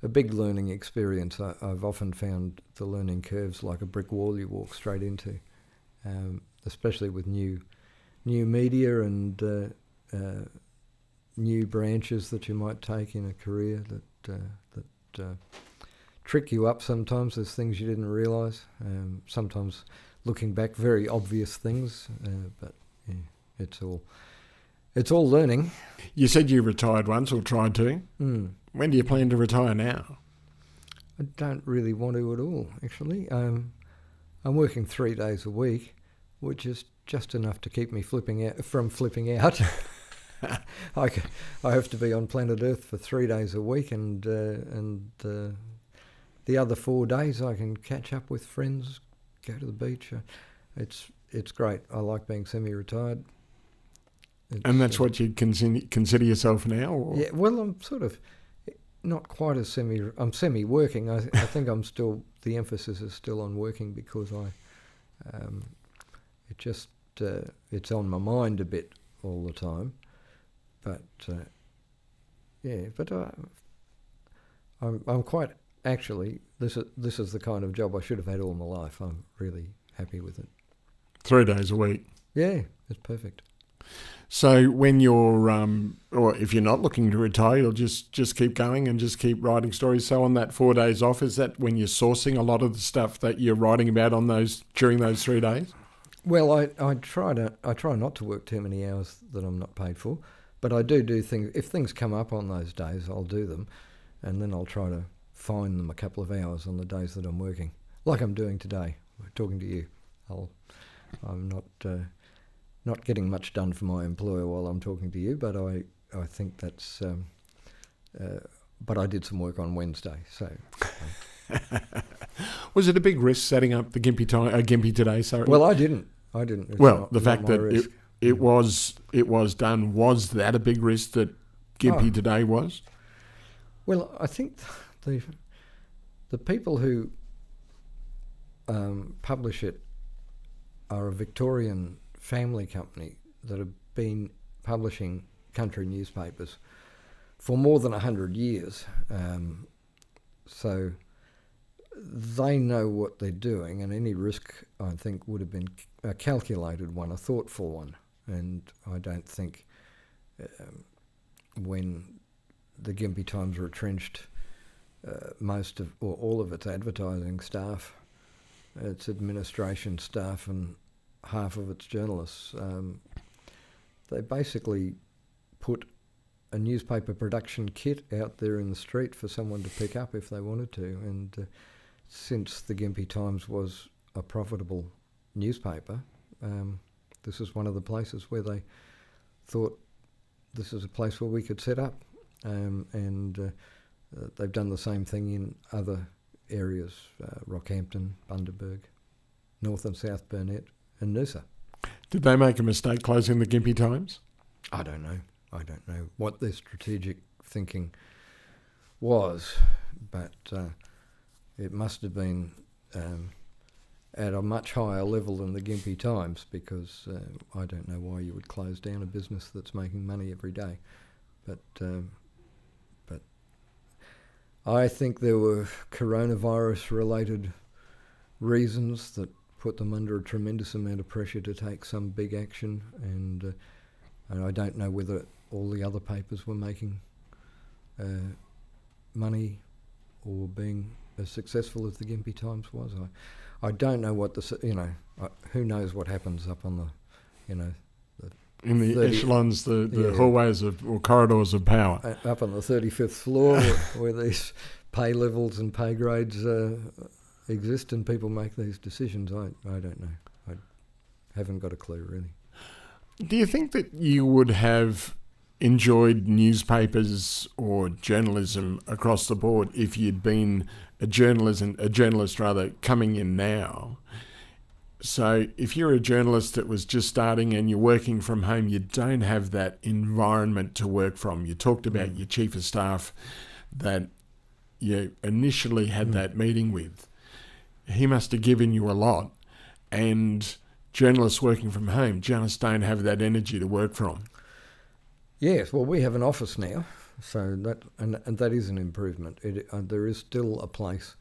a big learning experience. I've often found the learning curves like a brick wall you walk straight into, especially with new media and new branches that you might take in a career that trick you up sometimes. There's things you didn't realise. Sometimes looking back, very obvious things, but yeah, it's all learning. You said you retired once or tried to. When do you plan to retire now? I don't really want to at all, actually. I'm working 3 days a week, which is just enough to keep me flipping out. I have to be on planet Earth for 3 days a week, and the other 4 days I can catch up with friends, go to the beach. It's great. I like being semi-retired. And that's what you consider yourself now? Or? Yeah, well, I'm sort of not quite as I'm semi-working. I think I'm still, the emphasis is still on working because it's on my mind a bit all the time. But I'm quite, actually, this is the kind of job I should have had all my life. I'm really happy with it. 3 days a week? Yeah, it's perfect. So when you're, or if you're not looking to retire, you'll just keep going and just keep writing stories. So on that 4 days off, is that when you're sourcing a lot of the stuff that you're writing about during those 3 days? Well, I try not to work too many hours that I'm not paid for, but I do things. If things come up on those days, I'll do them, and then I'll try to find them a couple of hours on the days that I'm working. like I'm doing today, talking to you. I'm not getting much done for my employer while I'm talking to you, but I think that's. But I did some work on Wednesday, so. Was it a big risk setting up the Gympie Today? Sorry. Well, I didn't. It's well, the fact that risk. it was done, was that a big risk that Gympie Today was? Well, I think the people who publish it are a Victorian family company that have been publishing country newspapers for more than 100 years. So they know what they're doing, and any risk, I think, would have been a calculated one, a thoughtful one. And I don't think when the Gympie Times retrenched most of, or all of its advertising staff, its administration staff, and half of its journalists, they basically put a newspaper production kit out there in the street for someone to pick up if they wanted to. And since the Gympie Times was a profitable newspaper, this is one of the places where they thought this is a place where we could set up. And they've done the same thing in other areas, Rockhampton, Bundaberg, North and South Bonnet, and Noosa. Did they make a mistake closing the Gympie Times? I don't know. I don't know what their strategic thinking was, but it must have been at a much higher level than the Gympie Times, because I don't know why you would close down a business that's making money every day. But I think there were coronavirus-related reasons that put them under a tremendous amount of pressure to take some big action, and I don't know whether all the other papers were making money or being as successful as the Gympie Times was. I don't know what who knows what happens up on the, in the echelons, the hallways or corridors of power. Up on the 35th floor where these pay levels and pay grades exist and people make these decisions. I don't know. I haven't got a clue, really. Do you think that you would have enjoyed newspapers or journalism across the board if you'd been a journalist coming in now? So if you're a journalist that was just starting and you're working from home, you don't have that environment to work from. You talked about your chief of staff that you initially had that meeting with. He must have given you a lot, and journalists working from home just don't have that energy to work from. Yes, well, we have an office now, so that and that is an improvement. There is still a place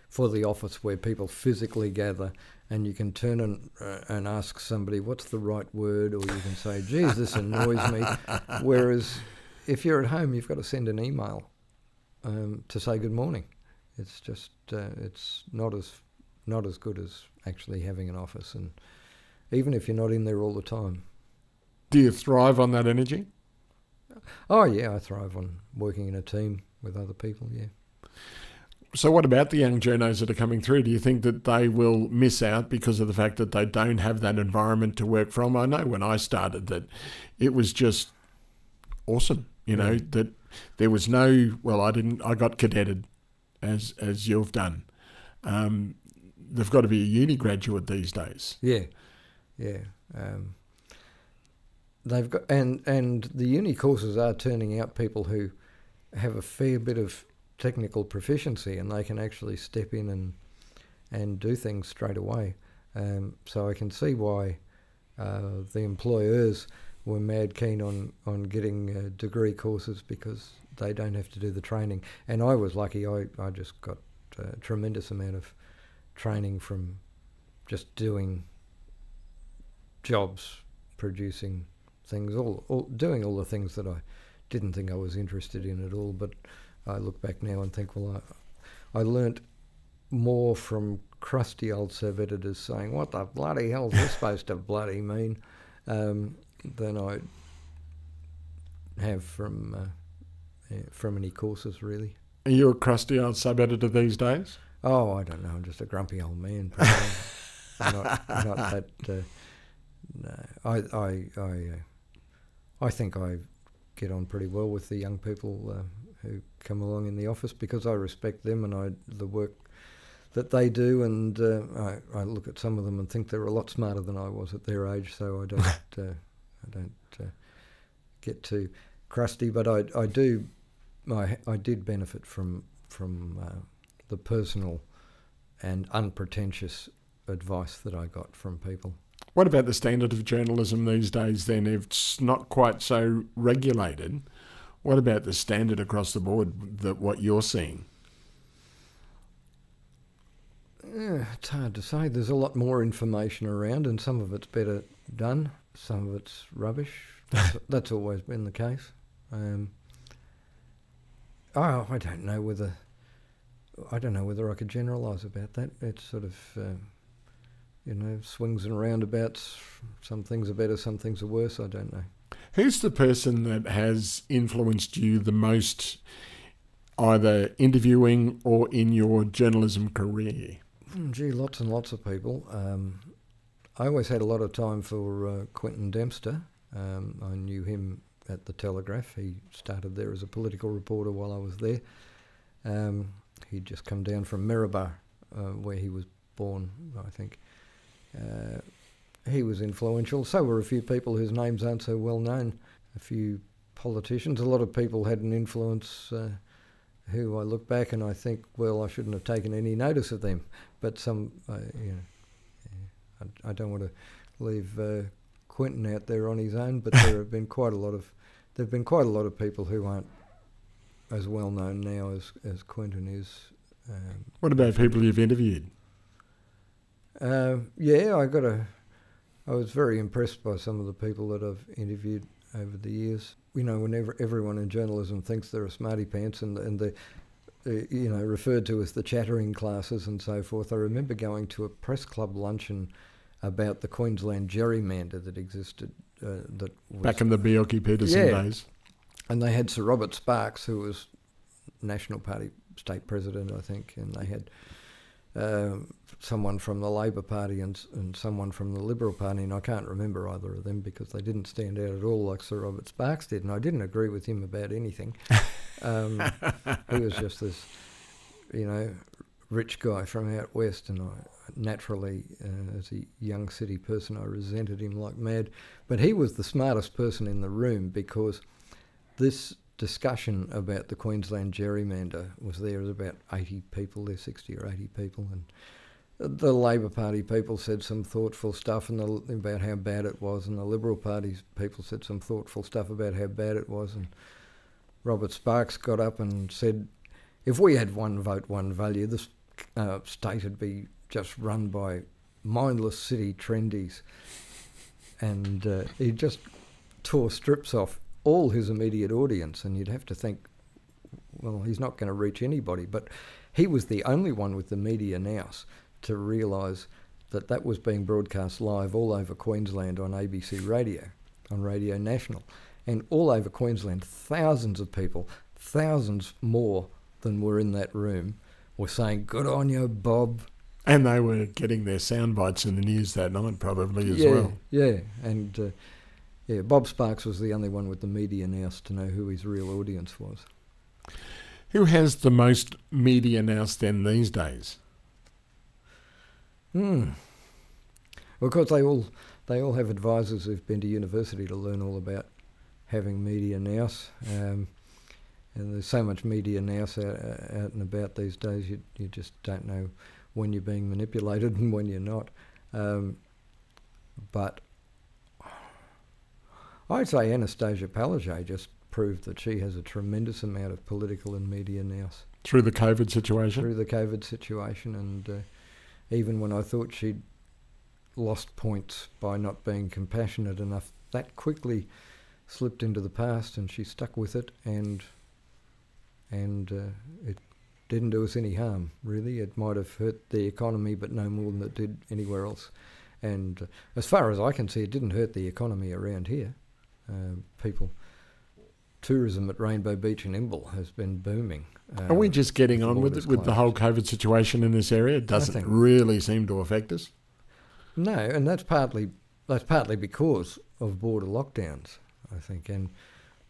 for the office where people physically gather, and you can turn and ask somebody, what's the right word, or you can say, geez, this annoys me. Whereas if you're at home, you've got to send an email to say good morning. It's just it's not as good as actually having an office, and even if you're not in there all the time. Do you thrive on that energy? Oh yeah, I thrive on working in a team with other people, yeah. So what about the young journos that are coming through? Do you think that they will miss out because of the fact that they don't have that environment to work from? I know when I started that it was just awesome, that there was no, I got cadetted as you've done. They've got to be a uni graduate these days. Yeah. They've got and the uni courses are turning out people who have a fair bit of technical proficiency, and they can actually step in and do things straight away. So I can see why the employers were mad keen on getting degree courses, because they don't have to do the training. And I was lucky; I just got a tremendous amount of training from just doing jobs, producing things, doing all the things that I didn't think I was interested in at all. But I look back now and think, well, I learnt more from crusty old sub-editors saying, what the bloody hell is this supposed to bloody mean, than I have from any courses, really. Are you a crusty old sub-editor these days? Oh, I don't know. I'm just a grumpy old man. Probably. not that. No, I think I get on pretty well with the young people who come along in the office because I respect them and the work that they do, and I look at some of them and think they're a lot smarter than I was at their age. So I don't get too crusty, but I did benefit from the personal and unpretentious advice that I got from people. What about the standard of journalism these days then? If it's not quite so regulated, what about the standard across the board, that what you're seeing? Yeah, it's hard to say. There's a lot more information around, and some of it's better done, some of it's rubbish. That's always been the case. I don't know whether I could generalise about that. It's sort of swings and roundabouts. Some things are better, some things are worse. I don't know. Who's the person that has influenced you the most, either interviewing or in your journalism career? Gee, lots and lots of people. I always had a lot of time for Quentin Dempster. I knew him at the Telegraph. He started there as a political reporter while I was there. He'd just come down from Maryborough, where he was born, I think. He was influential. So were a few people whose names aren't so well known. A few politicians. A lot of people had an influence who I look back and I think, well, I shouldn't have taken any notice of them. But some, I don't want to leave Quentin out there on his own. But there have been quite a lot of people who aren't as well known now as Quentin is. What about people you've interviewed? I was very impressed by some of the people that I've interviewed over the years. Whenever everyone in journalism thinks they're a smarty pants and they're referred to as the chattering classes and so forth. I remember going to a press club luncheon about the Queensland gerrymander that existed. That was back in the Bjelke-Petersen days. And they had Sir Robert Sparks, who was National Party state president, I think, and they had someone from the Labor Party and someone from the Liberal Party, and I can't remember either of them because they didn't stand out at all like Sir Robert Sparks did, and I didn't agree with him about anything. He was just this, rich guy from out west, and I naturally, as a young city person, I resented him like mad. But he was the smartest person in the room because this discussion about the Queensland gerrymander was there. There was about 80 people there, 60 or 80 people, and the Labor Party people said some thoughtful stuff about how bad it was, and the Liberal Party people said some thoughtful stuff about how bad it was, and Robert Sparks got up and said, if we had one vote, one value, this state would be just run by mindless city trendies. And he just tore strips off all his immediate audience, and you'd have to think, well, he's not going to reach anybody. But he was the only one with the media nous to realise that that was being broadcast live all over Queensland on ABC Radio, on Radio National. And all over Queensland, thousands of people, thousands more than were in that room, were saying, good on you, Bob. And they were getting their sound bites in the news that night probably as well. Yeah, and Bob Sparks was the only one with the media nous to know who his real audience was. Who has the most media nous then these days? Well, of course, they all have advisors who've been to university to learn all about having media nous. And there's so much media nous out and about these days, you just don't know when you're being manipulated and when you're not. But I'd say Anastasia Palaszczuk just proved that she has a tremendous amount of political and media nous. Through the COVID situation? Through the COVID situation, and even when I thought she'd lost points by not being compassionate enough, that quickly slipped into the past and she stuck with it, and it didn't do us any harm, really. It might have hurt the economy, but no more than it did anywhere else. And as far as I can see, it didn't hurt the economy around here. People tourism at Rainbow Beach and Imbil has been booming. Are we just getting on with it, with the whole COVID situation in this area? It doesn't really seem to affect us. No, and that's partly because of border lockdowns, I think. And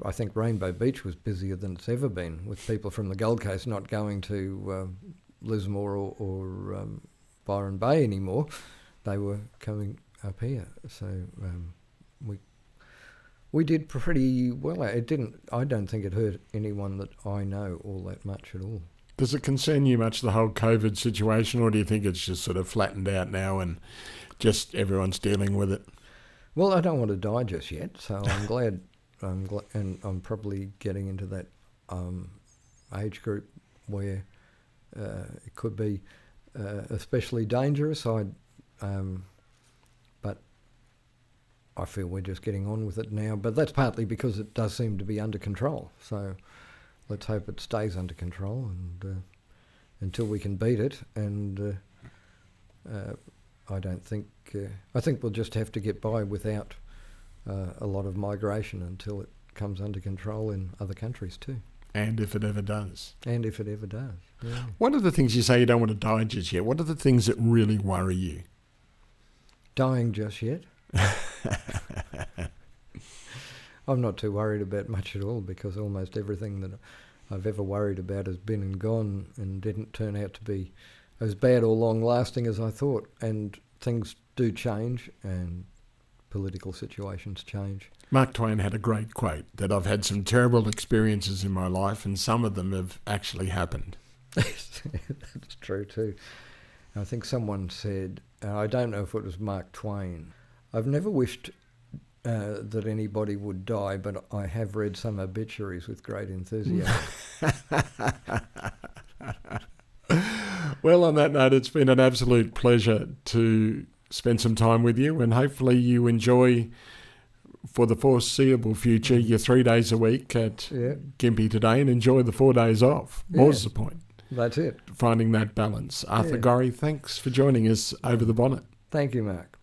I think Rainbow Beach was busier than it's ever been, with people from the Gold Coast not going to Lismore or Byron Bay anymore. They were coming up here, so we did pretty well. I don't think it hurt anyone that I know all that much at all. Does it concern you much, the whole COVID situation, or do you think it's just sort of flattened out now and just everyone's dealing with it? Well, I don't want to die just yet, so I'm glad. And I'm probably getting into that age group where it could be especially dangerous. But I feel we're just getting on with it now. But that's partly because it does seem to be under control. So let's hope it stays under control and until we can beat it. And I think we'll just have to get by without a lot of migration until it comes under control in other countries too. And if it ever does. And if it ever does, yeah. One of the things you say you don't want to die just yet, what are the things that really worry you? Dying just yet? I'm not too worried about much at all, because almost everything that I've ever worried about has been and gone and didn't turn out to be as bad or long-lasting as I thought. And things do change and political situations change. Mark Twain had a great quote that I've had some terrible experiences in my life and some of them have actually happened. That's true too. I think someone said, I don't know if it was Mark Twain, I've never wished that anybody would die, but I have read some obituaries with great enthusiasm. Well, on that note, it's been an absolute pleasure to spend some time with you, and hopefully you enjoy, for the foreseeable future, your 3 days a week at Gympie Today, and enjoy the 4 days off. More's the point. That's it. Finding that balance. Arthur Gorrie, thanks for joining us over the bonnet. Thank you, Mark.